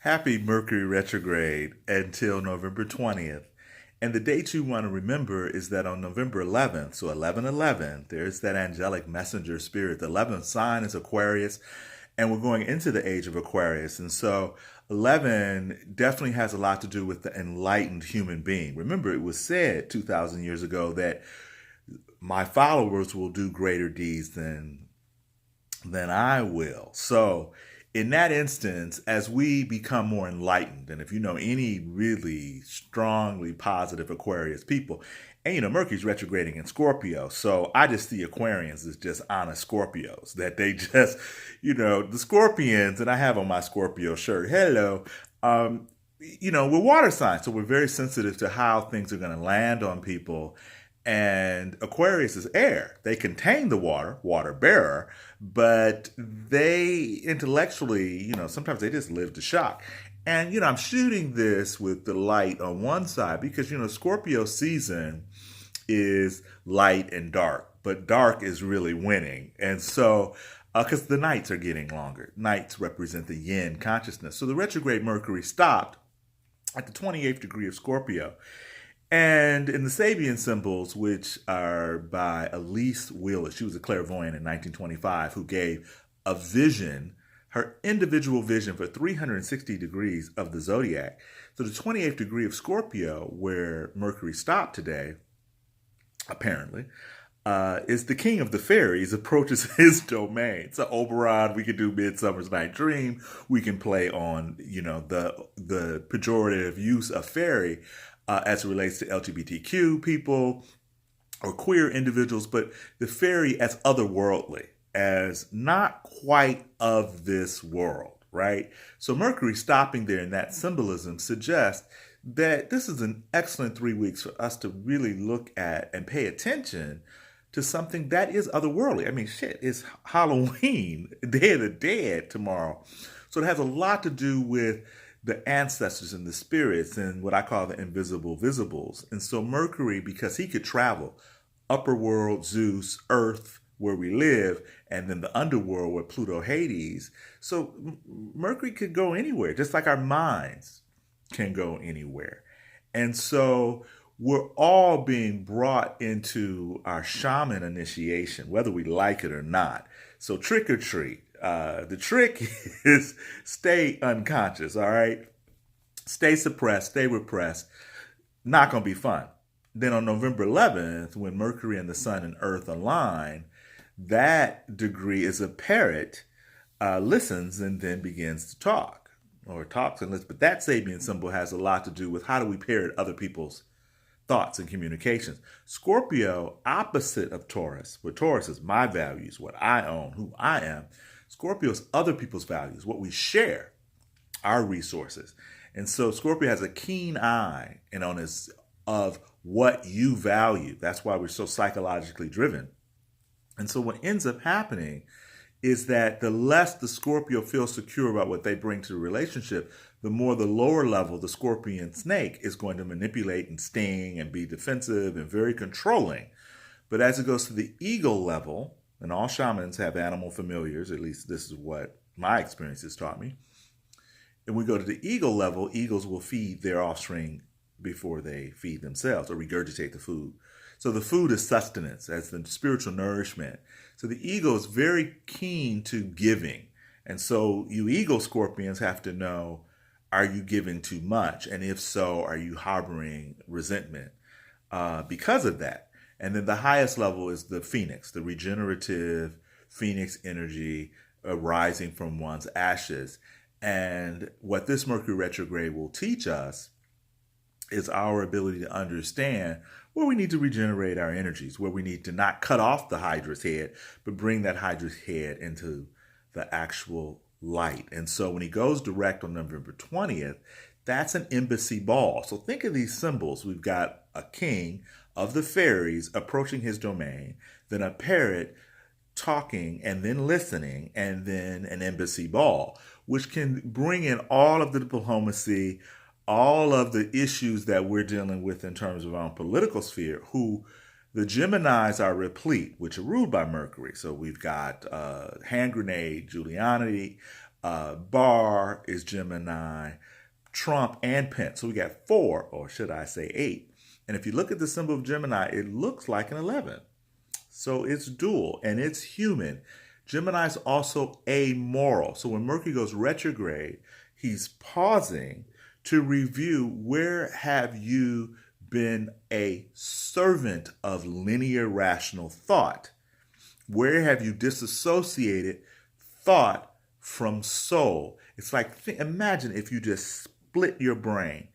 Happy Mercury retrograde until November 20th. And the date you want to remember is that on November 11th, so 11/11, there's that angelic messenger spirit. The 11th sign is Aquarius, and we're going into the age of Aquarius. And so 11 definitely has a lot to do with the enlightened human being. Remember, it was said 2,000 years ago that my followers will do greater deeds than I will. So, in that instance, as we become more enlightened, and if you know any really strongly positive Aquarius people, and Mercury's retrograding in Scorpio, so I just see Aquarians as just honest Scorpios, that they just, the Scorpions, and I have on my Scorpio shirt, hello, we're water signs, so we're very sensitive to how things are going to land on people. And Aquarius is air. They contain the water bearer, but they intellectually, sometimes they just live to shock. And, I'm shooting this with the light on one side because, Scorpio season is light and dark, but dark is really winning. And so, because the nights are getting longer, nights represent the yin consciousness. So the retrograde Mercury stopped at the 28th degree of Scorpio. And in the Sabian symbols, which are by Elise Wheeler, she was a clairvoyant in 1925 who gave a vision, her individual vision for 360 degrees of the zodiac. So the 28th degree of Scorpio, where Mercury stopped today, apparently, is the king of the fairies, approaches his domain. So Oberon, we could do Midsummer's Night Dream. We can play on, the pejorative use of fairy as it relates to LGBTQ people or queer individuals, but the fairy as otherworldly, as not quite of this world, right? So Mercury stopping there in that symbolism suggests that this is an excellent 3 weeks for us to really look at and pay attention to something that is otherworldly. I mean, shit, it's Halloween, Day of the Dead tomorrow. So it has a lot to do with the ancestors and the spirits and what I call the invisible visibles. And so Mercury, because he could travel, upper world, Zeus, Earth, where we live, and then the underworld where Pluto, Hades. So Mercury could go anywhere, just like our minds can go anywhere. And so we're all being brought into our shaman initiation, whether we like it or not. So trick or treat. The trick is stay unconscious, all right? Stay suppressed, stay repressed. Not going to be fun. Then on November 11th, when Mercury and the Sun and Earth align, that degree is a parrot, listens and then begins to talk, or talks and listens. But that Sabian symbol has a lot to do with how do we parrot other people's thoughts and communications. Scorpio, opposite of Taurus, where Taurus is my values, what I own, who I am. Scorpio is other people's values, what we share, our resources. And so Scorpio has a keen eye and on his of what you value. That's why we're so psychologically driven. And so what ends up happening is that the less the Scorpio feels secure about what they bring to the relationship, the more the lower level, the scorpion snake, is going to manipulate and sting and be defensive and very controlling. But as it goes to the eagle level, and all shamans have animal familiars, at least this is what my experience has taught me. And we go to the eagle level, eagles will feed their offspring before they feed themselves or regurgitate the food. So the food is sustenance, as the spiritual nourishment. So the eagle is very keen to giving. And so you eagle scorpions have to know, are you giving too much? And if so, are you harboring resentment because of that? And then the highest level is the phoenix, the regenerative phoenix energy arising from one's ashes. And what this Mercury retrograde will teach us is our ability to understand where we need to regenerate our energies, where we need to not cut off the Hydra's head, but bring that Hydra's head into the actual light. And so when he goes direct on November 20th, that's an embassy ball. So think of these symbols. We've got a king of the fairies approaching his domain, then a parrot talking and then listening, and then an embassy ball, which can bring in all of the diplomacy, all of the issues that we're dealing with in terms of our own political sphere, who the Geminis are replete, which are ruled by Mercury. So we've got hand grenade, Giuliani, Barr is Gemini, Trump and Pence. So we got 4, or should I say 8. And if you look at the symbol of Gemini, it looks like an 11. So it's dual and it's human. Gemini is also amoral. So when Mercury goes retrograde, he's pausing to review, where have you been a servant of linear rational thought? Where have you disassociated thought from soul? It's like, imagine if you just split your brain,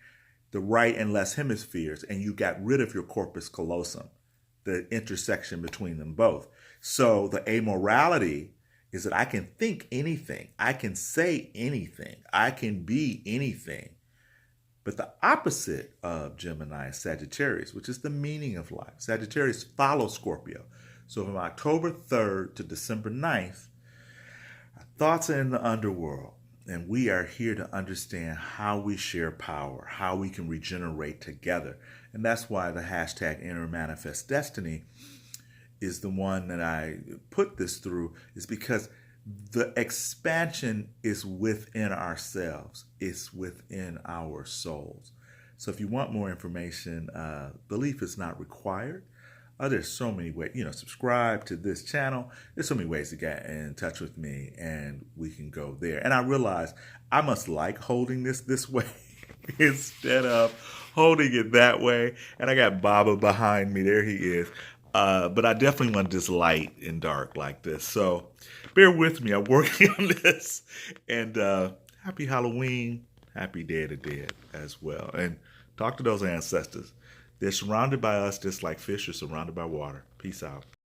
the right and left hemispheres, and you got rid of your corpus callosum, the intersection between them both. So the amorality is that I can think anything, I can say anything, I can be anything. But the opposite of Gemini is Sagittarius, which is the meaning of life. Sagittarius follows Scorpio. So from October 3rd to December 9th, our thoughts are in the underworld. And we are here to understand how we share power, how we can regenerate together. And that's why the hashtag Inner Manifest Destiny is the one that I put this through, is because the expansion is within ourselves. It's within our souls. So if you want more information, belief is not required. There's so many ways, subscribe to this channel. There's so many ways to get in touch with me, and we can go there. And I realize I must like holding this way instead of holding it that way. And I got Baba behind me. There he is. But I definitely want this light and dark like this. So bear with me. I'm working on this. And happy Halloween. Happy Day of the Dead as well. And talk to those ancestors. They're surrounded by us just like fish are surrounded by water. Peace out.